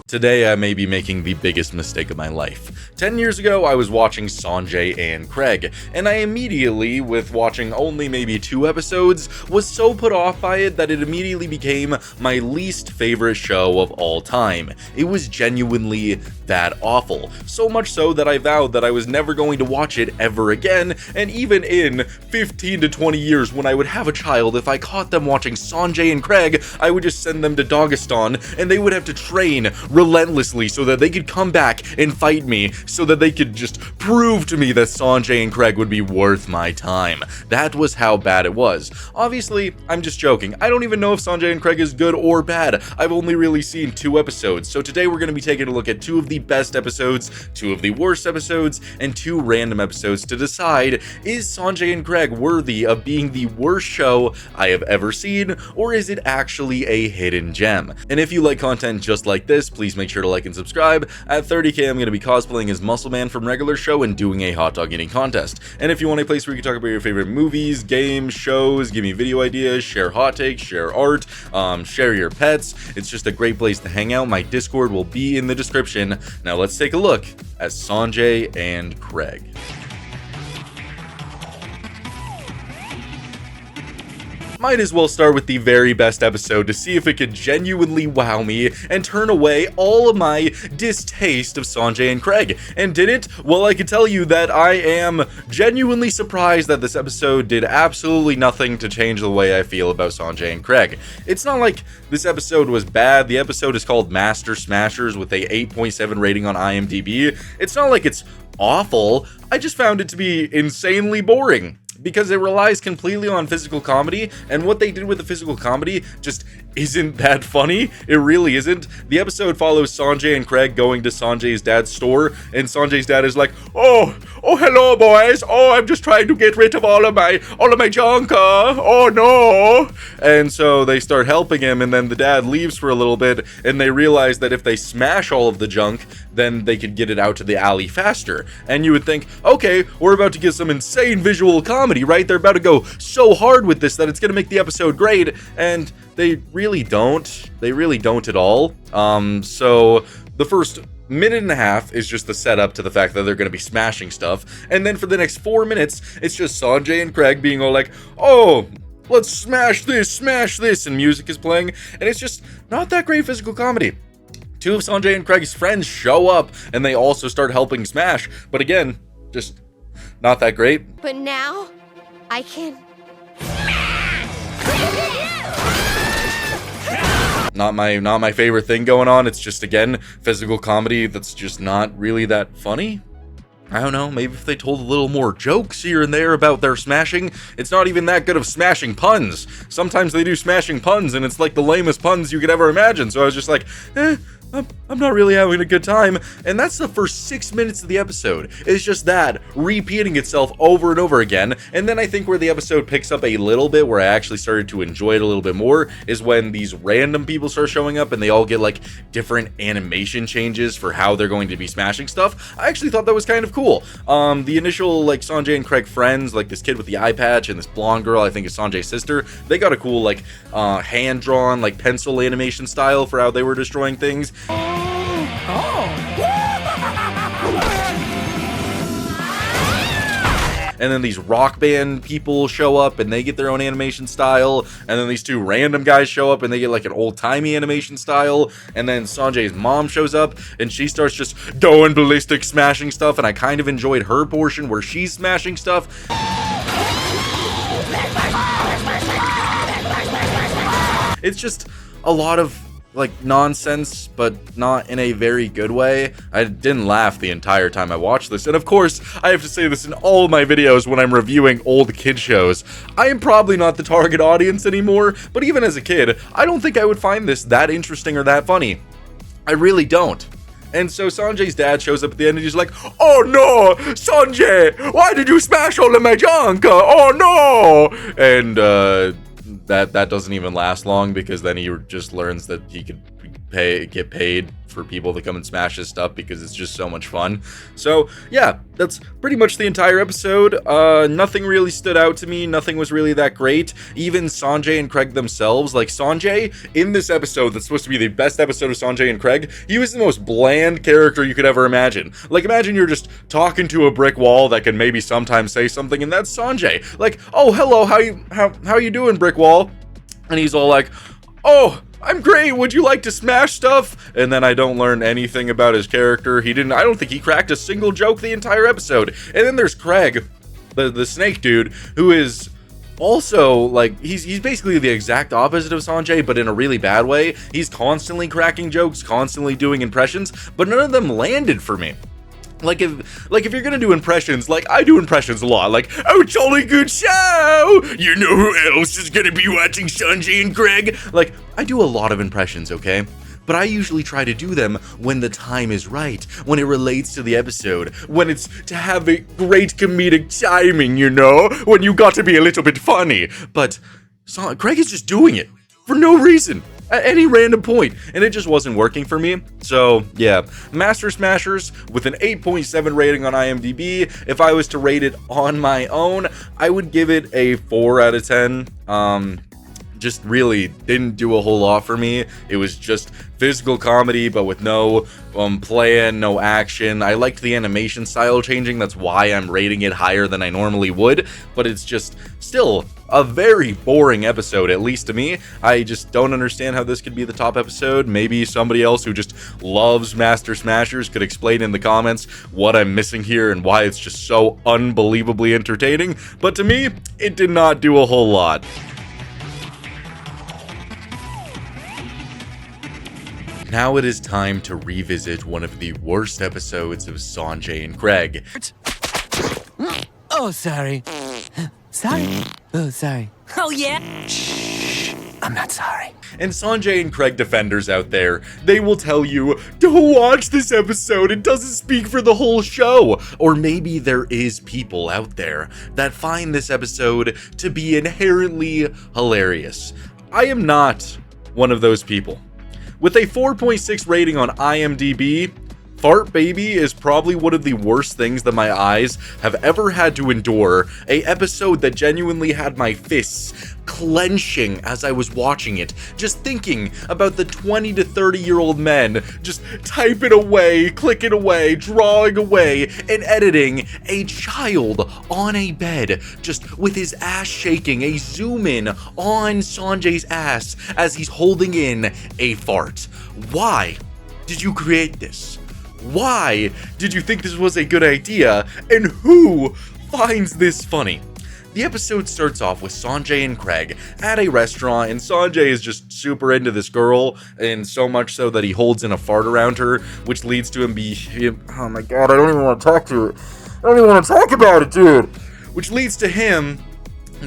Today I may be making the biggest mistake of my life. 10 years ago I was watching Sanjay and Craig, and I immediately, with watching only maybe 2 episodes, was so put off by it that it immediately became my least favorite show of all time. It was genuinely that awful. So much so that I vowed that I was never going to watch it ever again, and even in 15 to 20 years when I would have a child, if I caught them watching Sanjay and Craig, I would just send them to Dagestan, and they would have to train relentlessly so that they could come back and fight me, so that they could just prove to me that Sanjay and Craig would be worth my time. That was how bad it was. Obviously, I'm just joking. I don't even know if Sanjay and Craig is good or bad. I've only really seen 2 episodes, so today we're going to be taking a look at 2 of the best episodes, 2 of the worst episodes, and 2 random episodes to decide, is Sanjay and Craig worthy of being the worst show I have ever seen, or is it actually a hidden gem? And if you like content just like this, please make sure to like and subscribe. At 30k, I'm going to be cosplaying as Muscle Man from Regular Show and doing a hot dog eating contest. And if you want a place where you can talk about your favorite movies, games, shows, give me video ideas, share hot takes, share art, share your pets, it's just a great place to hang out. My Discord will be in the description. Now let's take a look at Sanjay and Craig. Might as well start with the very best episode to see if it could genuinely wow me and turn away all of my distaste of Sanjay and Craig. And did it? Well, I can tell you that I am genuinely surprised that this episode did absolutely nothing to change the way I feel about Sanjay and Craig. It's not like this episode was bad. The episode is called Master Smashers with a 8.7 rating on IMDb. It's not like it's awful. I just found it to be insanely boring, because it relies completely on physical comedy, and what they did with the physical comedy just isn't that funny. It really isn't. The episode follows Sanjay and Craig going to Sanjay's dad's store, and Sanjay's dad is like, oh, hello boys. Oh, I'm just trying to get rid of all of my junk. Oh no. And so they start helping him, and then the dad leaves for a little bit, and they realize that if they smash all of the junk, then they could get it out to the alley faster. And you would think, okay, we're about to get some insane visual comedy, right? They're about to go so hard with this that it's going to make the episode great, and they really don't. They really don't at all. So the first minute and a half is just the setup to the fact that they're going to be smashing stuff, and then for the next 4 minutes, it's just Sanjay and Craig being all like, oh, let's smash this, and music is playing, and it's just not that great physical comedy. 2 of Sanjay and Craig's friends show up, and they also start helping smash, but again, just not that great. But now, I can... Not my favorite thing going on. It's just, again, physical comedy that's just not really that funny. I don't know, maybe if they told a little more jokes here and there about their smashing. It's not even that good of smashing puns. Sometimes they do smashing puns, and it's like the lamest puns you could ever imagine. So I was just like, I'm not really having a good time. And that's the first 6 minutes of the episode. It's just that repeating itself over and over again. And then I think where the episode picks up a little bit, where I actually started to enjoy it a little bit more, is when these random people start showing up and they all get like different animation changes for how they're going to be smashing stuff. I actually thought that was kind of cool. The initial like Sanjay and Craig friends, like this kid with the eye patch and this blonde girl, I think is Sanjay's sister, they got a cool like hand-drawn like pencil animation style for how they were destroying things. And then these rock band people show up and they get their own animation style, and then these 2 random guys show up and they get like an old-timey animation style, and then Sanjay's mom shows up and she starts just going ballistic, smashing stuff, and I kind of enjoyed her portion where she's smashing stuff. It's just a lot of like nonsense, but not in a very good way. I didn't laugh the entire time I watched this, and of course I have to say this in all my videos when I'm reviewing old kid shows. I am probably not the target audience anymore, but even as a kid, I don't think I would find this that interesting or that funny. I really don't. And so Sanjay's dad shows up at the end and he's like, oh no, Sanjay, why did you smash all of my junk? Oh no! And that doesn't even last long, because then he just learns that he could get paid for people to come and smash his stuff because it's just so much fun. So yeah, that's pretty much the entire episode. Nothing really stood out to me. Nothing was really that great. Even Sanjay and Craig themselves, like Sanjay in this episode that's supposed to be the best episode of Sanjay and Craig, he was the most bland character you could ever imagine. Like, imagine you're just talking to a brick wall that can maybe sometimes say something, and that's Sanjay. Like, oh, hello, how you doing, brick wall? And he's all like, oh, I'm great, would you like to smash stuff? And then I don't learn anything about his character. I don't think he cracked a single joke the entire episode. And then there's Craig, the snake dude, who is also, like, he's basically the exact opposite of Sanjay, but in a really bad way. He's constantly cracking jokes, constantly doing impressions, but none of them landed for me. Like if you're gonna do impressions, like I do impressions a lot, like, oh, jolly good show! You know who else is gonna be watching Sanjay and Craig? Like, I do a lot of impressions, okay? But I usually try to do them when the time is right, when it relates to the episode, when it's to have a great comedic timing, you know? When you got to be a little bit funny. But Craig is just doing it for no reason. At any random point, and it just wasn't working for me. So yeah, Master Smashers with an 8.7 rating on IMDb. If I was to rate it on my own, I would give it a 4 out of 10. Just really didn't do a whole lot for me. It was just physical comedy, but with no plan, no action. I liked the animation style changing, that's why I'm rating it higher than I normally would, but it's just still a very boring episode, at least to me. I just don't understand how this could be the top episode. Maybe somebody else who just loves Master Smashers could explain in the comments what I'm missing here and why it's just so unbelievably entertaining, but to me, it did not do a whole lot. Now it is time to revisit one of the worst episodes of Sanjay and Craig. Oh, sorry. Sorry? Oh, sorry. Oh, yeah? I'm not sorry. And Sanjay and Craig defenders out there, they will tell you, don't watch this episode, it doesn't speak for the whole show. Or maybe there is people out there that find this episode to be inherently hilarious. I am not one of those people. With a 4.6 rating on IMDb, Fart Baby is probably one of the worst things that my eyes have ever had to endure. A episode that genuinely had my fists clenching as I was watching it, just thinking about the 20 to 30-year-old men just typing away, clicking away, drawing away, and editing a child on a bed, just with his ass shaking, a zoom in on Sanjay's ass as he's holding in a fart. Why did you create this? Why did you think this was a good idea? And who finds this funny? The episode starts off with Sanjay and Craig at a restaurant, and Sanjay is just super into this girl, and so much so that he holds in a fart around her, which leads to him oh my god, I don't even want to talk to it. I don't even want to talk about it, dude. Which leads to him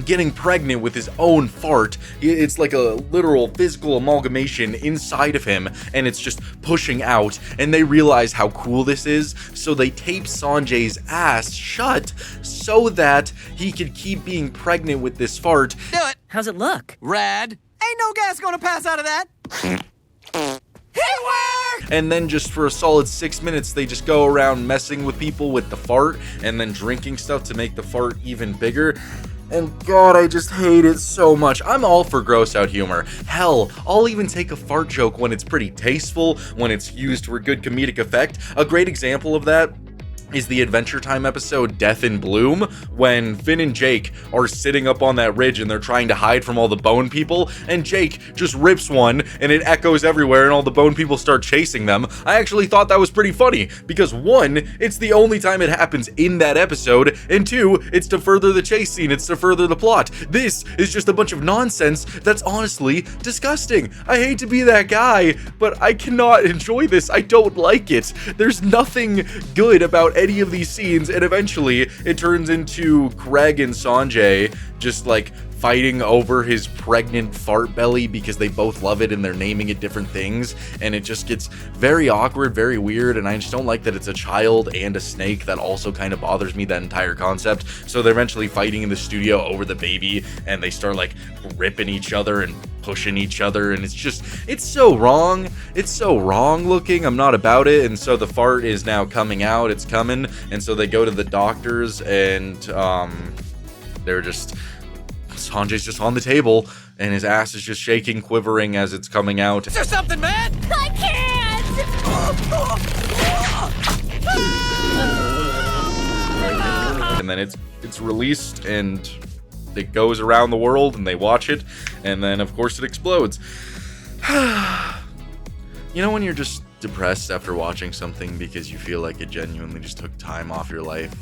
getting pregnant with his own fart. It's like a literal physical amalgamation inside of him, and it's just pushing out, and they realize how cool this is, so they tape Sanjay's ass shut so that he could keep being pregnant with this fart. Do it. How's it look? Rad. Ain't no gas gonna pass out of that. It worked! And then just for a solid 6 minutes, they just go around messing with people with the fart, and then drinking stuff to make the fart even bigger. And god, I just hate it so much. I'm all for gross out humor. Hell, I'll even take a fart joke when it's pretty tasteful, when it's used for good comedic effect. A great example of that is the Adventure Time episode Death in Bloom, when Finn and Jake are sitting up on that ridge and they're trying to hide from all the bone people, and Jake just rips one and it echoes everywhere and all the bone people start chasing them. I actually thought that was pretty funny, because one, it's the only time it happens in that episode, and two, it's to further the chase scene, it's to further the plot. This is just a bunch of nonsense that's honestly disgusting. I hate to be that guy, but I cannot enjoy this. I don't like it. There's nothing good about any of these scenes, and eventually it turns into Craig and Sanjay just like fighting over his pregnant fart belly because they both love it and they're naming it different things, and it just gets very awkward, very weird, and I just don't like that it's a child and a snake. That also kind of bothers me, that entire concept. So they're eventually fighting in the studio over the baby, and they start like ripping each other and pushing each other, and it's so wrong. It's so wrong looking. I'm not about it. And so the fart is now coming out. It's coming, and so they go to the doctors, and they're just, Sanjay's just on the table, and his ass is just shaking, quivering as it's coming out. Is there something, man? I can't! And then it's released, and it goes around the world, and they watch it, and then of course it explodes. You know when you're just depressed after watching something because you feel like it genuinely just took time off your life?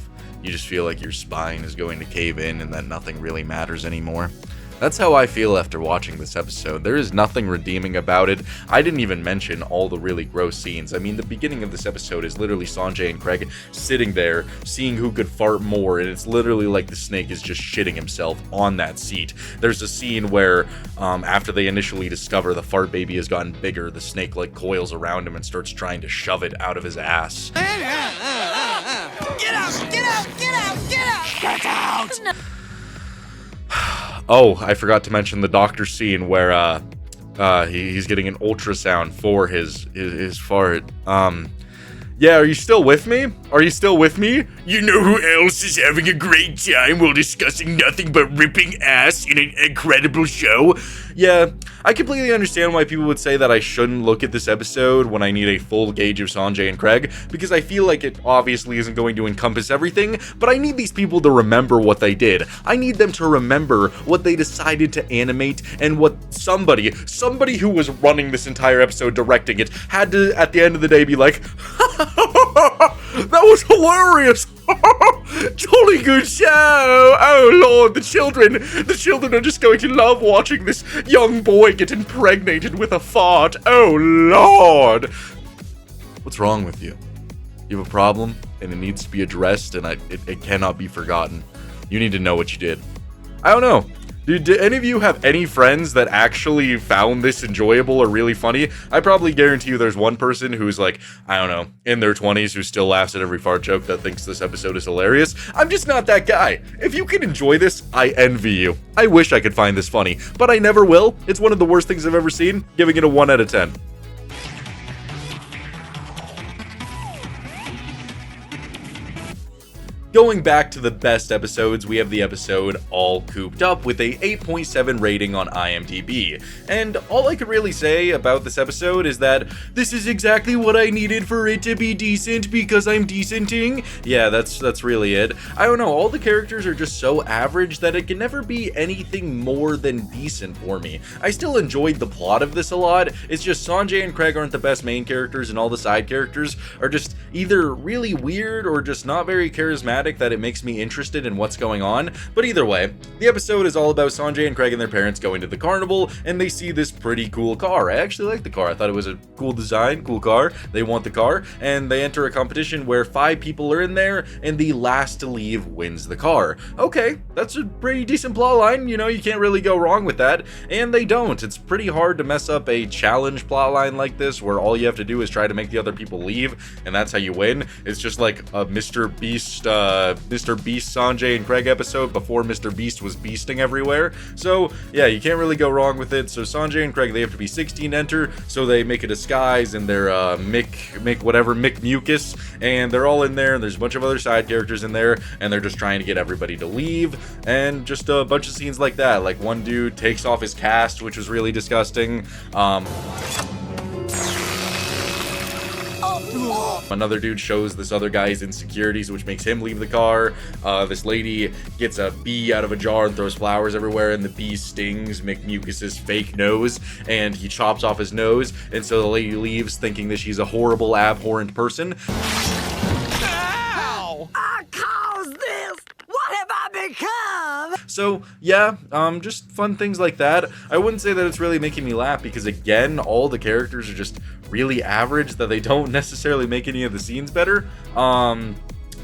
You just feel like your spine is going to cave in and that nothing really matters anymore. That's how I feel after watching this episode. There is nothing redeeming about it. I didn't even mention all the really gross scenes. I mean, the beginning of this episode is literally Sanjay and Craig sitting there, seeing who could fart more, and it's literally like the snake is just shitting himself on that seat. There's a scene where, after they initially discover the fart baby has gotten bigger, the snake like coils around him and starts trying to shove it out of his ass. Get out! Get out! Get out! Get out! Get out! No. Oh, I forgot to mention the doctor scene where he's getting an ultrasound for his fart. Yeah, are you still with me? Are you still with me? You know who else is having a great time while discussing nothing but ripping ass in an incredible show? Yeah, I completely understand why people would say that I shouldn't look at this episode when I need a full gauge of Sanjay and Craig, because I feel like it obviously isn't going to encompass everything, but I need these people to remember what they did. I need them to remember what they decided to animate, and what somebody who was running this entire episode, directing it, had to, at the end of the day, be like, that was hilarious. Jolly good show. Oh lord, the children are just going to love watching this young boy get impregnated with a fart. Oh lord. What's wrong with you? You have a problem, and it needs to be addressed, and it cannot be forgotten. You need to know what you did. I don't know. Did any of you have any friends that actually found this enjoyable or really funny? I probably guarantee you there's one person who's like, I don't know, in their 20s who still laughs at every fart joke that thinks this episode is hilarious. I'm just not that guy. If you can enjoy this, I envy you. I wish I could find this funny, but I never will. It's one of the worst things I've ever seen, giving it a 1 out of 10. Going back to the best episodes, we have the episode All Cooped Up with a 8.7 rating on IMDb. And all I could really say about this episode is that this is exactly what I needed for it to be decent because I'm decenting. Yeah, that's really it. I don't know, all the characters are just so average that it can never be anything more than decent for me. I still enjoyed the plot of this a lot. It's just Sanjay and Craig aren't the best main characters, and all the side characters are just either really weird or just not very charismatic that it makes me interested in what's going on. But either way, the episode is all about Sanjay and Craig and their parents going to the carnival, and they see this pretty cool car. I actually like the car. I thought it was a cool design, cool car. They want the car, and they enter a competition where 5 people are in there, and the last to leave wins the car. Okay, that's a pretty decent plot line. You know, you can't really go wrong with that, and they don't. It's pretty hard to mess up a challenge plot line like this, where all you have to do is try to make the other people leave, and that's how you win. It's just like a Mr. Beast Sanjay and Craig episode before Mr. Beast was beasting everywhere. So yeah, you can't really go wrong with it. So Sanjay and Craig, they have to be 16 to enter, so they make a disguise and they're Mick Mucus, and they're all in there, and there's a bunch of other side characters in there, and they're just trying to get everybody to leave, and just a bunch of scenes like that. Like one dude takes off his cast, which was really disgusting. Another dude shows this other guy his insecurities, which makes him leave the car. This lady gets a bee out of a jar and throws flowers everywhere, and the bee stings McMucus's fake nose, and he chops off his nose, and so the lady leaves thinking that she's a horrible, abhorrent person. Ow! I caused this! What have I become? So yeah, just fun things like that. I wouldn't say that it's really making me laugh, because again, all the characters are just really average, that they don't necessarily make any of the scenes better.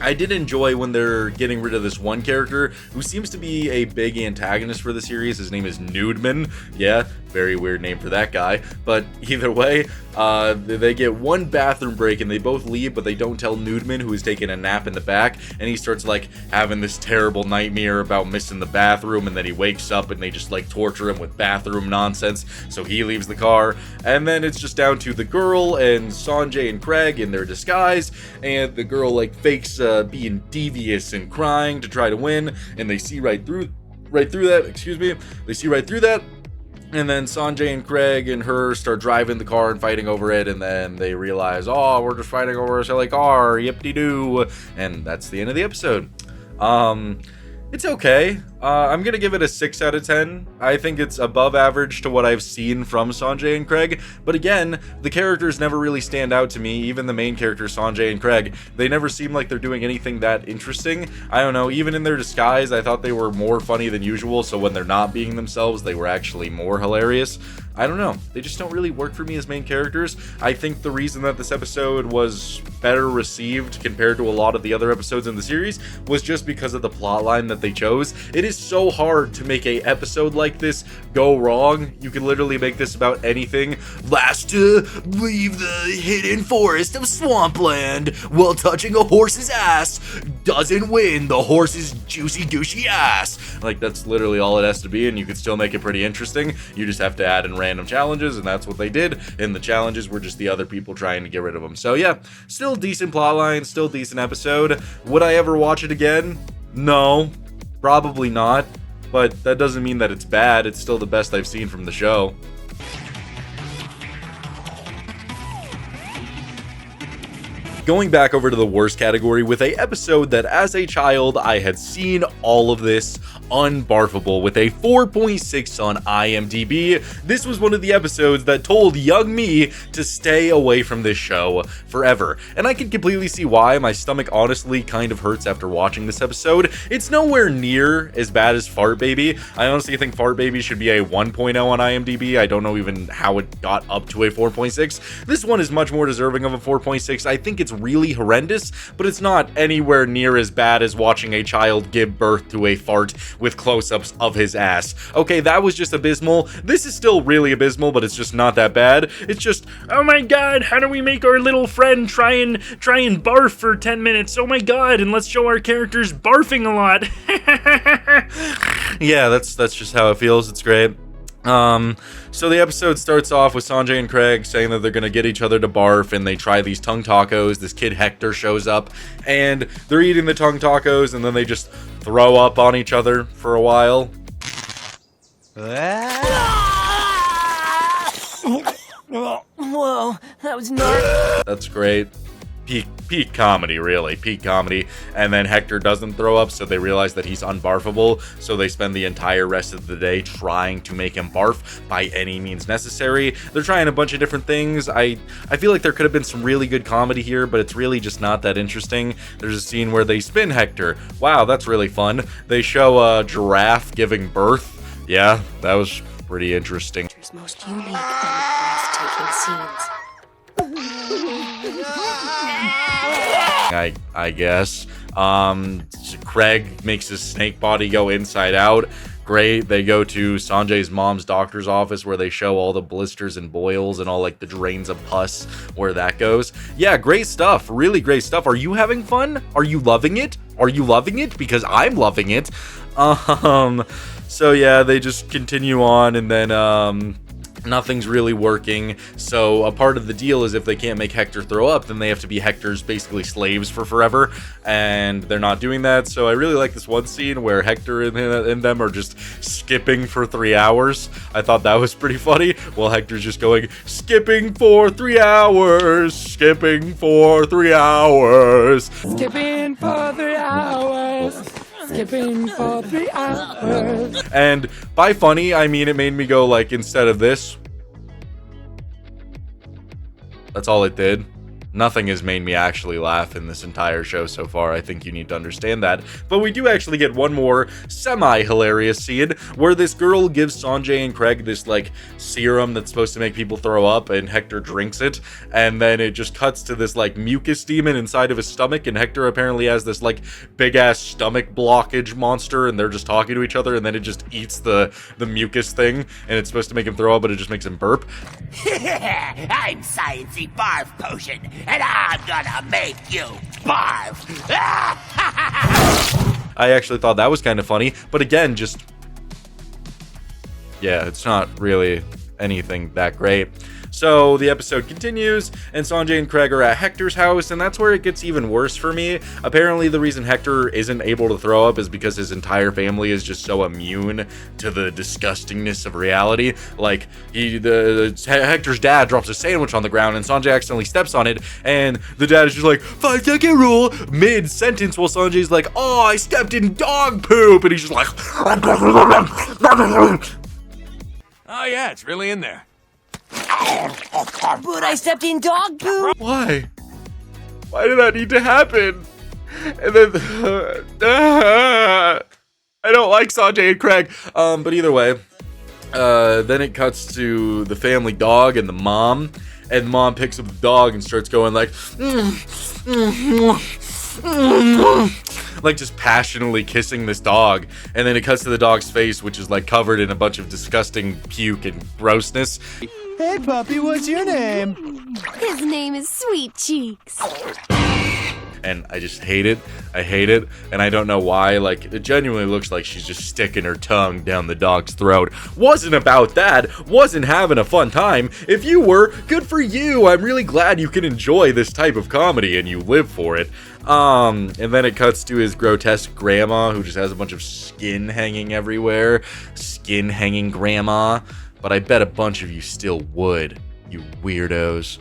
I did enjoy when they're getting rid of this one character who seems to be a big antagonist for the series. His name is Nudeman. Yeah, very weird name for that guy. But either way, they get one bathroom break and they both leave, but they don't tell Nudeman, who is taking a nap in the back, and he starts like having this terrible nightmare about missing the bathroom, and then he wakes up and they just like torture him with bathroom nonsense, so he leaves the car, and then it's just down to the girl and Sanjay and Craig in their disguise, and the girl like fakes being devious and crying to try to win, and they see right through that, they see right through that. And then Sanjay and Craig and her start driving the car and fighting over it, and then they realize, oh, we're just fighting over a silly car, yip-de-doo, and that's the end of the episode. It's okay. I'm gonna give it a 6 out of 10. I think it's above average to what I've seen from Sanjay and Craig, but again, the characters never really stand out to me. Even the main characters, Sanjay and Craig, they never seem like they're doing anything that interesting. I don't know, even in their disguise, I thought they were more funny than usual, so when they're not being themselves, they were actually more hilarious. I don't know, they just don't really work for me as main characters. I think the reason that this episode was better received compared to a lot of the other episodes in the series was just because of the plotline that they chose. It is so hard to make a episode like this go wrong. You can literally make this about anything. Last to leave the hidden forest of Swampland while touching a horse's ass doesn't win the horse's juicy douchey ass. Like, that's literally all it has to be, and you could still make it pretty interesting. You just have to add in random challenges, and that's what they did, and the challenges were just the other people trying to get rid of them. So yeah, still decent plotline, still decent episode. Would I ever watch it again? No, probably not, but that doesn't mean that it's bad. It's still the best I've seen from the show. Going back over to the worst category with a episode that as a child I had seen all of this, Unbarfable, with a 4.6 on IMDb. This was one of the episodes that told young me to stay away from this show forever, and I can completely see why. My stomach honestly kind of hurts after watching this episode. It's nowhere near as bad as Fart Baby. I honestly think Fart Baby should be a 1.0 on IMDb. I don't know even how it got up to a 4.6. This one is much more deserving of a 4.6. I think it's really horrendous, but it's not anywhere near as bad as watching a child give birth to a fart with close-ups of his ass. Okay, that was just abysmal. This is still really abysmal, but it's just not that bad. It's just, oh my god, how do we make our little friend try and barf for 10 minutes? Oh my god, and let's show our characters barfing a lot. Yeah, that's just how it feels. It's great. So the episode starts off with Sanjay and Craig saying that they're gonna get each other to barf, and they try these tongue tacos. This kid Hector shows up, and they're eating the tongue tacos, and then they just throw up on each other for a while. Whoa, that was gnarly. That's great. Peak comedy, really. Peak comedy. And then Hector doesn't throw up, so they realize that he's unbarfable, so they spend the entire rest of the day trying to make him barf by any means necessary. They're trying a bunch of different things. I feel like there could have been some really good comedy here, but it's really just not that interesting. There's a scene where they spin Hector. Wow, that's really fun. They show a giraffe giving birth. Yeah, that was pretty interesting. Most unique and breathtaking scenes. I guess. Craig makes his snake body go inside out. Great. They go to Sanjay's mom's doctor's office where they show all the blisters and boils and all like the drains of pus where that goes. Yeah, great stuff. Really great stuff. Are you having fun? Are you loving it? Are you loving it? Because I'm loving it. So yeah, they just continue on, and then nothing's really working. So a part of the deal is if they can't make Hector throw up, then they have to be Hector's basically slaves for forever, and they're not doing that. So I really like this one scene where Hector and them are just skipping for 3 hours. I thought that was pretty funny. While Hector's just going, skipping for 3 hours, skipping for 3 hours. Skipping for 3 hours. Skipping for 3 hours. And by funny, I mean it made me go like, instead of this. That's all it did. Nothing has made me actually laugh in this entire show so far. I think you need to understand that. But we do actually get one more semi-hilarious scene where this girl gives Sanjay and Craig this, like, serum that's supposed to make people throw up, and Hector drinks it, and then it just cuts to this, like, mucus demon inside of his stomach, and Hector apparently has this, like, big-ass stomach blockage monster, and they're just talking to each other, and then it just eats the mucus thing, and it's supposed to make him throw up, but it just makes him burp. I'm Science-y Barf Potion, and I'm gonna make you barf! I actually thought that was kind of funny, but again, just... yeah, it's not really anything that great. So the episode continues, and Sanjay and Craig are at Hector's house, and that's where it gets even worse for me. Apparently the reason Hector isn't able to throw up is because his entire family is just so immune to the disgustingness of reality. Like, Hector's dad drops a sandwich on the ground, and Sanjay accidentally steps on it, and the dad is just like, 5-second rule, mid-sentence, while Sanjay's like, oh, I stepped in dog poop, and he's just like... oh yeah, it's really in there. But I stepped in dog poop. Why? Why did that need to happen? And then I don't like Sanjay and Craig. But either way, then it cuts to the family dog and the mom, and mom picks up the dog and starts going like, like just passionately kissing this dog, and then it cuts to the dog's face, which is like covered in a bunch of disgusting puke and grossness. Hey puppy, what's your name? His name is Sweet Cheeks. And I just hate it. I hate it, and I don't know why. Like, it genuinely looks like she's just sticking her tongue down the dog's throat. Wasn't about that. Wasn't having a fun time. If you were, good for you. I'm really glad you can enjoy this type of comedy and you live for it. And then it cuts to his grotesque grandma, who just has a bunch of skin hanging everywhere. Skin hanging grandma. But I bet a bunch of you still would, you weirdos.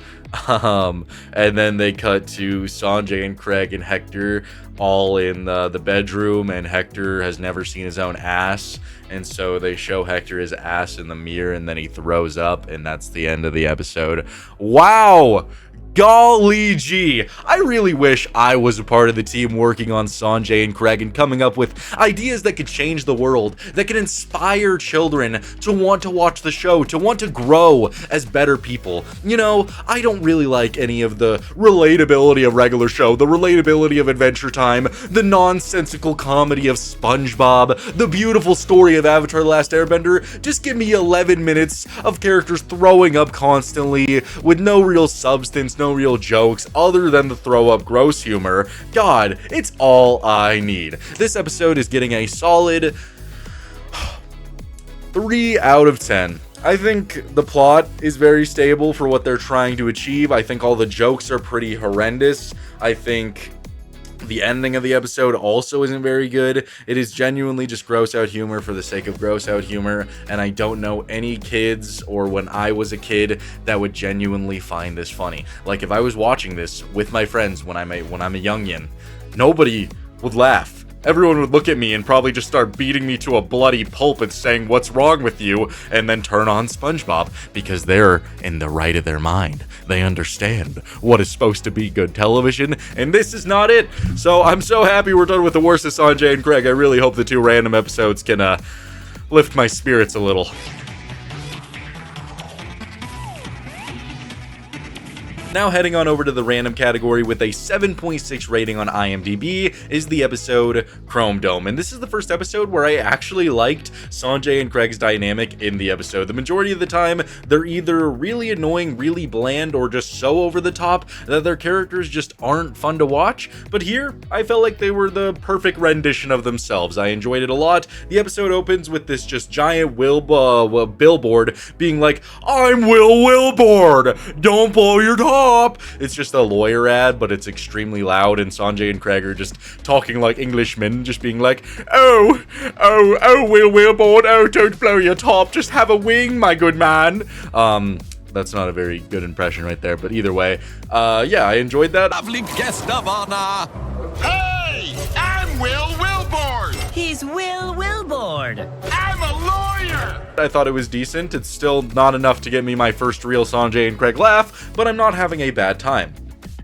And then they cut to Sanjay and Craig and Hector all in the bedroom, and Hector has never seen his own ass, and so they show Hector his ass in the mirror, and then he throws up, and that's the end of the episode. Wow! Golly gee, I really wish I was a part of the team working on Sanjay and Craig and coming up with ideas that could change the world, that could inspire children to want to watch the show, to want to grow as better people. You know, I don't really like any of the relatability of regular show, the relatability of Adventure Time, the nonsensical comedy of SpongeBob, the beautiful story of Avatar: The Last Airbender. Just give me 11 minutes of characters throwing up constantly with no real substance, no real jokes other than the throw up gross humor. God, it's all I need. This episode is getting a solid 3 out of 10. I think the plot is very stable for what they're trying to achieve. I think all the jokes are pretty horrendous. I think the ending of the episode also isn't very good. It is genuinely just gross out humor for the sake of gross out humor, and I don't know any kids, or when I was a kid, that would genuinely find this funny. Like, if I was watching this with my friends when I'm a youngin', nobody would laugh. Everyone would look at me and probably just start beating me to a bloody pulp and saying, "What's wrong with you?" and then turn on SpongeBob, because they're in the right of their mind. They understand what is supposed to be good television, and this is not it. So I'm so happy we're done with the worst of Sanjay and Craig. I really hope the 2 random episodes can lift my spirits a little. Now heading on over to the random category with a 7.6 rating on IMDb is the episode Chrome Dome. And this is the first episode where I actually liked Sanjay and Craig's dynamic in the episode. The majority of the time, they're either really annoying, really bland, or just so over the top that their characters just aren't fun to watch. But here, I felt like they were the perfect rendition of themselves. I enjoyed it a lot. The episode opens with this just giant billboard being like, "I'm Will Wilbord, don't blow your top." It's just a lawyer ad, but it's extremely loud, and Sanjay and Craig are just talking like Englishmen, just being like, oh, Will Wilbord, oh, don't blow your top, just have a wing, my good man." That's not a very good impression right there, but either way, yeah, I enjoyed that. Lovely guest of honor. Hey, I'm Will Wilbord. He's Will Wilbord. I'm a lawyer. I thought it was decent. It's still not enough to get me my first real Sanjay and Craig laugh, but I'm not having a bad time.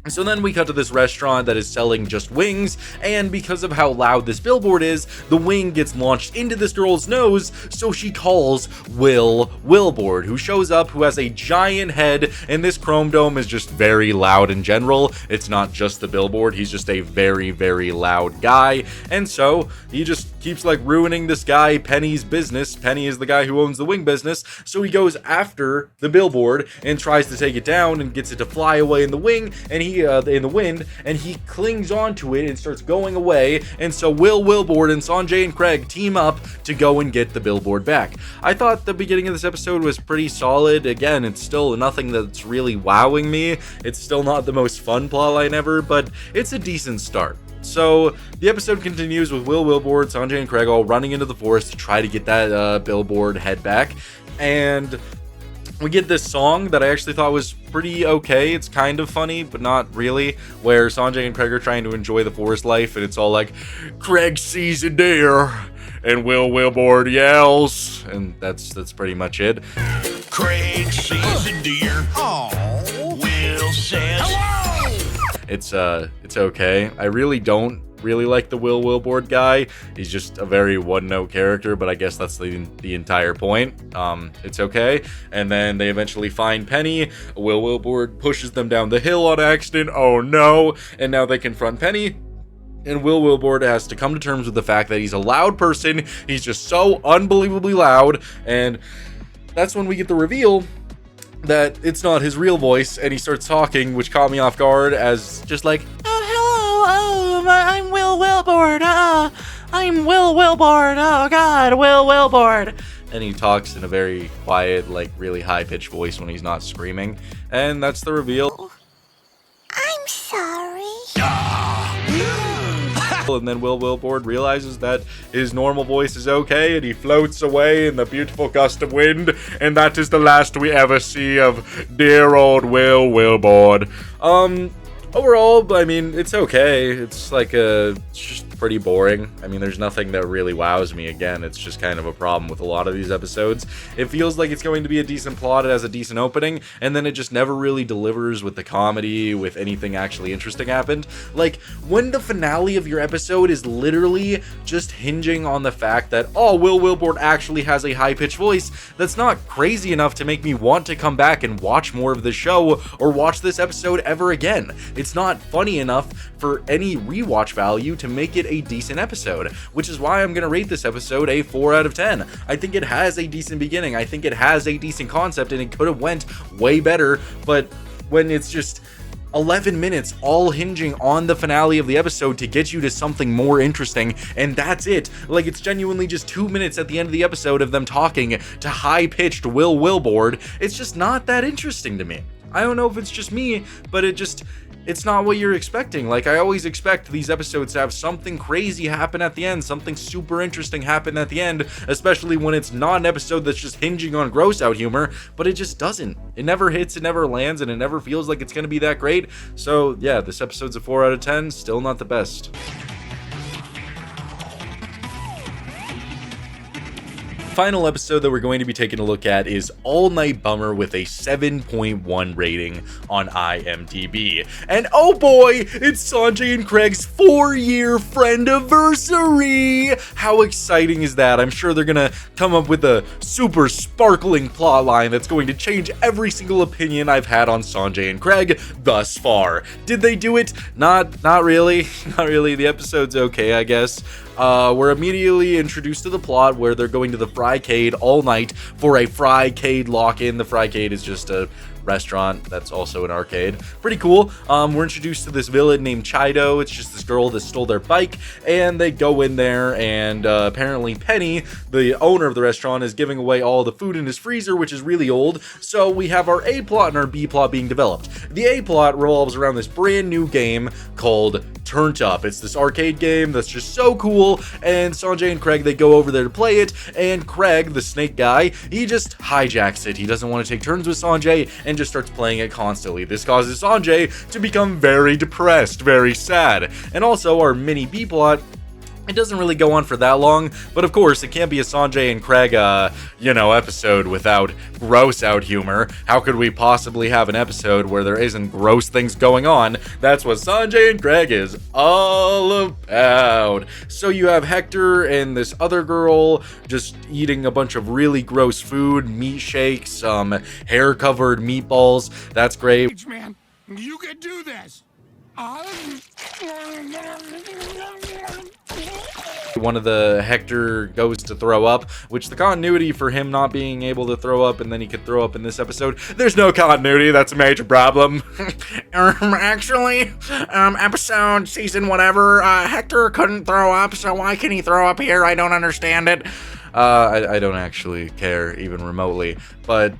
So then we cut to this restaurant that is selling just wings, and because of how loud this billboard is, the wing gets launched into this girl's nose, so she calls Will Wilbord, who shows up, who has a giant head, and this chrome dome is just very loud in general. It's not just the billboard, he's just a very, very loud guy, and so he just keeps like ruining this guy Penny's business. Penny is the guy who owns the wing business, so he goes after the billboard and tries to take it down and gets it to fly away in the wing, and in the wind, and he clings onto it and starts going away, and so Will Wilbord and Sanjay and Craig team up to go and get the billboard back. I thought the beginning of this episode was pretty solid. Again, it's still nothing that's really wowing me. It's still not the most fun plotline ever, but it's a decent start. So the episode continues with Will Wilbord, Sanjay and Craig all running into the forest to try to get that billboard head back, and we get this song that I actually thought was pretty okay. It's kind of funny, but not really, where Sanjay and Craig are trying to enjoy the forest life, and it's all like, Craig sees a deer, and Will Wilbord yells, and that's pretty much it. Craig sees a deer. Oh, Will says hello. It's okay. I really don't really like the Will Wilbord guy. He's just a very one-note character, but I guess that's the entire point. It's okay. And then they eventually find Penny. Will Wilbord pushes them down the hill on accident. Oh no. And now they confront Penny. And Will Wilbord has to come to terms with the fact that he's a loud person. He's just so unbelievably loud. And that's when we get the reveal that it's not his real voice, and he starts talking, which caught me off guard as just like, I'm Will Wilbord. I'm Will Wilbord. Oh God, Will Wilbord. And he talks in a very quiet, like really high-pitched voice when he's not screaming. And that's the reveal. I'm sorry. And then Will Wilbord realizes that his normal voice is okay, and he floats away in the beautiful gust of wind, and that is the last we ever see of dear old Will Wilbord. Overall, I mean, it's okay. It's like it's just pretty boring. I mean, there's nothing that really wows me. Again, it's just kind of a problem with a lot of these episodes. It feels like it's going to be a decent plot, it has a decent opening, and then it just never really delivers with the comedy, with anything actually interesting happened. Like, when the finale of your episode is literally just hinging on the fact that, oh, Will Wilbord actually has a high-pitched voice, that's not crazy enough to make me want to come back and watch more of the show or watch this episode ever again. It's not funny enough for any rewatch value to make it a decent episode, which is why I'm gonna rate this episode a 4 out of 10. I think it has a decent beginning, I think it has a decent concept, and it could have went way better, but when it's just 11 minutes all hinging on the finale of the episode to get you to something more interesting, and that's it. Like, it's genuinely just 2 minutes at the end of the episode of them talking to high-pitched Will Wilbord. It's just not that interesting to me. I don't know if it's just me, but it's not what you're expecting. Like, I always expect these episodes to have something crazy happen at the end, something super interesting happen at the end, especially when it's not an episode that's just hinging on gross out humor, but it just doesn't. It never hits, it never lands, and it never feels like it's gonna be that great. So yeah, this episode's a 4 out of 10, still not the best. Final episode that we're going to be taking a look at is All Night Bummer with a 7.1 rating on IMDb. And oh boy, it's Sanjay and Craig's 4-year friend-iversary! How exciting is that? I'm sure they're gonna come up with a super sparkling plotline that's going to change every single opinion I've had on Sanjay and Craig thus far. Did they do it? Not really. Not really. The episode's okay, I guess. We're immediately introduced to the plot where they're going to the Frycade all night for a Frycade lock-in. The Frycade is just a restaurant that's also an arcade. Pretty cool. We're introduced to this villain named Chido. It's just this girl that stole their bike, and they go in there, and apparently Penny, the owner of the restaurant, is giving away all the food in his freezer, which is really old. So we have our A plot and our B plot being developed. The A plot revolves around this brand new game called Turned Up. It's this arcade game that's just so cool, and Sanjay and Craig, they go over there to play it, and Craig, the snake guy, he just hijacks it. He doesn't want to take turns with Sanjay and just starts playing it constantly. This causes Sanjay to become very depressed, very sad. And also our mini B plot It doesn't really go on for that long, but of course, it can't be a Sanjay and Craig, episode without gross out humor. How could we possibly have an episode where there isn't gross things going on? That's what Sanjay and Craig is all about. So you have Hector and this other girl just eating a bunch of really gross food, meat shakes, hair-covered meatballs. That's great. Man, you can do this. One of the Hector goes to throw up, which the continuity for him not being able to throw up and then he could throw up in this episode, there's no continuity. That's a major problem. Episode, season, whatever, Hector couldn't throw up, so why can he throw up here? I don't understand it. I don't actually care even remotely, but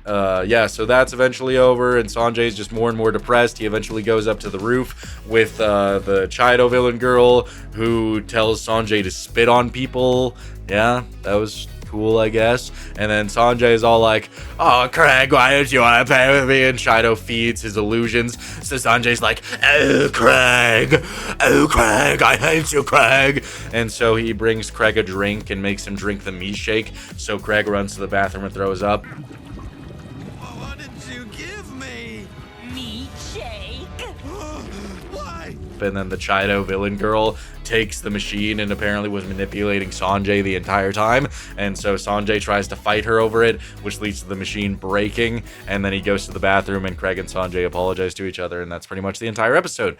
yeah, so that's eventually over, and Sanjay's just more and more depressed. He eventually goes up to the roof with the Chido villain girl, who tells Sanjay to spit on people. Yeah, that was cool, I guess. And then Sanjay is all like, "Oh, Craig, why don't you want to play with me?" And Chido feeds his illusions. So Sanjay's like, oh, Craig, I hate you, Craig." And so he brings Craig a drink and makes him drink the meat shake. So Craig runs to the bathroom and throws up. What did you give me? Meat shake. Why? And then the Chido villain girl takes the machine and apparently was manipulating Sanjay the entire time, and so Sanjay tries to fight her over it, which leads to the machine breaking, and then he goes to the bathroom and Craig and Sanjay apologize to each other, and that's pretty much the entire episode.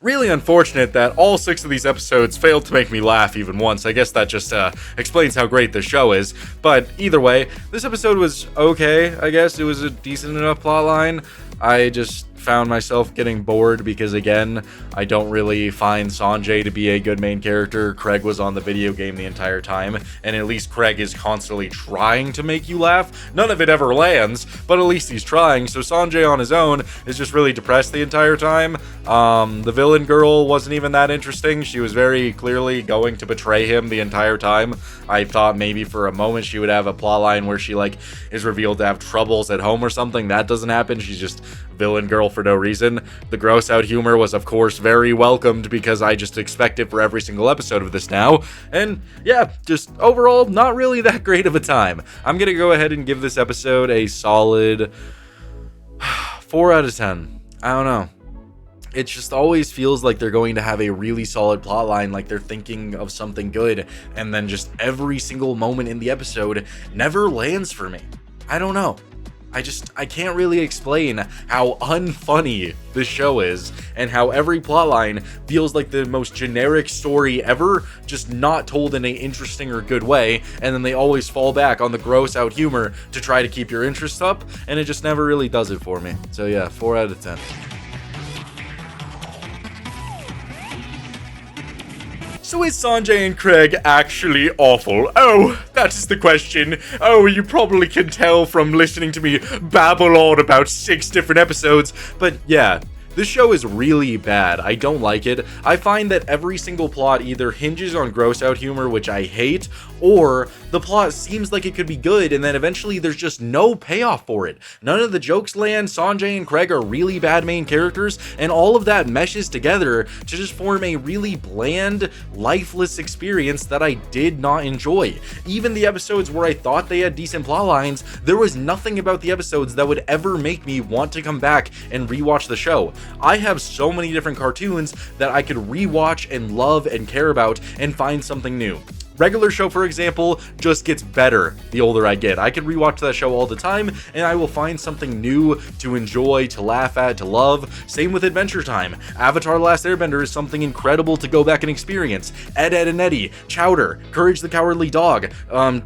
Really unfortunate that all 6 of these episodes failed to make me laugh even once. I guess that just explains how great this show is. But either way, this episode was okay, I guess. It was a decent enough plotline. I just found myself getting bored because, again, I don't really find Sanjay to be a good main character. Craig was on the video game the entire time, and at least Craig is constantly trying to make you laugh. None of it ever lands, but at least he's trying. So Sanjay on his own is just really depressed the entire time. The villain girl wasn't even that interesting. She was very clearly going to betray him the entire time. I thought maybe for a moment she would have a plotline where she is revealed to have troubles at home or something. That doesn't happen. She's just villain girl for no reason. The gross out humor was of course very welcomed because I just expect it for every single episode of this now. And yeah, just overall not really that great of a time. I'm gonna go ahead and give this episode a solid 4 out of 10. I don't know. It just always feels like they're going to have a really solid plotline, like they're thinking of something good, and then just every single moment in the episode never lands for me. I don't know. I can't really explain how unfunny this show is, and how every plotline feels like the most generic story ever, just not told in a interesting or good way, and then they always fall back on the gross out humor to try to keep your interest up, and it just never really does it for me. So yeah, 4 out of 10. So is Sanjay and Craig actually awful? Oh, that is the question. Oh, you probably can tell from listening to me babble on about 6 different episodes, but yeah. This show is really bad. I don't like it. I find that every single plot either hinges on gross out humor, which I hate, or the plot seems like it could be good and then eventually there's just no payoff for it. None of the jokes land, Sanjay and Craig are really bad main characters, and all of that meshes together to just form a really bland, lifeless experience that I did not enjoy. Even the episodes where I thought they had decent plot lines, there was nothing about the episodes that would ever make me want to come back and rewatch the show. I have so many different cartoons that I could rewatch and love and care about and find something new. Regular Show, for example, just gets better the older I get. I could rewatch that show all the time, and I will find something new to enjoy, to laugh at, to love. Same with Adventure Time. Avatar: The Last Airbender is something incredible to go back and experience. Ed, Edd and Eddy, Chowder, Courage the Cowardly Dog,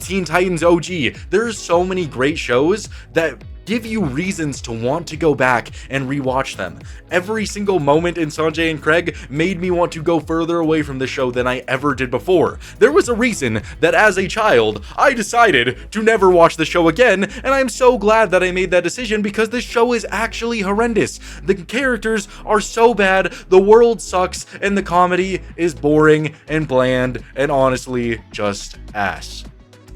Teen Titans OG. There's so many great shows that give you reasons to want to go back and rewatch them. Every single moment in Sanjay and Craig made me want to go further away from the show than I ever did before. There was a reason that as a child, I decided to never watch the show again, and I'm so glad that I made that decision because this show is actually horrendous. The characters are so bad, the world sucks, and the comedy is boring and bland and honestly just ass.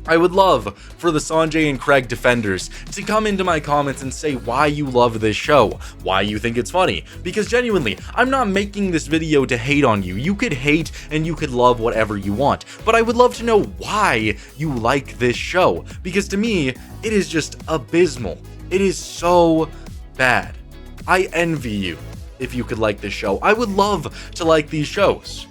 I would love for the Sanjay and Craig defenders to come into my comments and say why you love this show, why you think it's funny, because genuinely, I'm not making this video to hate on you. You could hate and you could love whatever you want, but I would love to know why you like this show, because to me, it is just abysmal. It is so bad. I envy you if you could like this show. I would love to like these shows.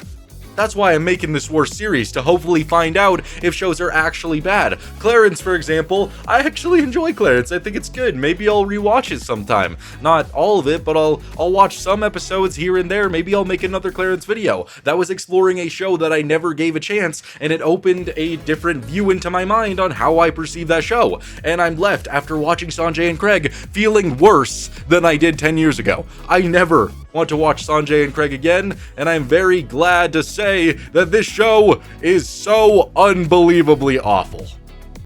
That's why I'm making this worst series, to hopefully find out if shows are actually bad. Clarence, for example, I actually enjoy Clarence. I think it's good. Maybe I'll rewatch it sometime. Not all of it, but I'll watch some episodes here and there. Maybe I'll make another Clarence video. That was exploring a show that I never gave a chance, and it opened a different view into my mind on how I perceive that show. And I'm left, after watching Sanjay and Craig, feeling worse than I did 10 years ago. I never want to watch Sanjay and Craig again, and I'm very glad to say that this show is so unbelievably awful.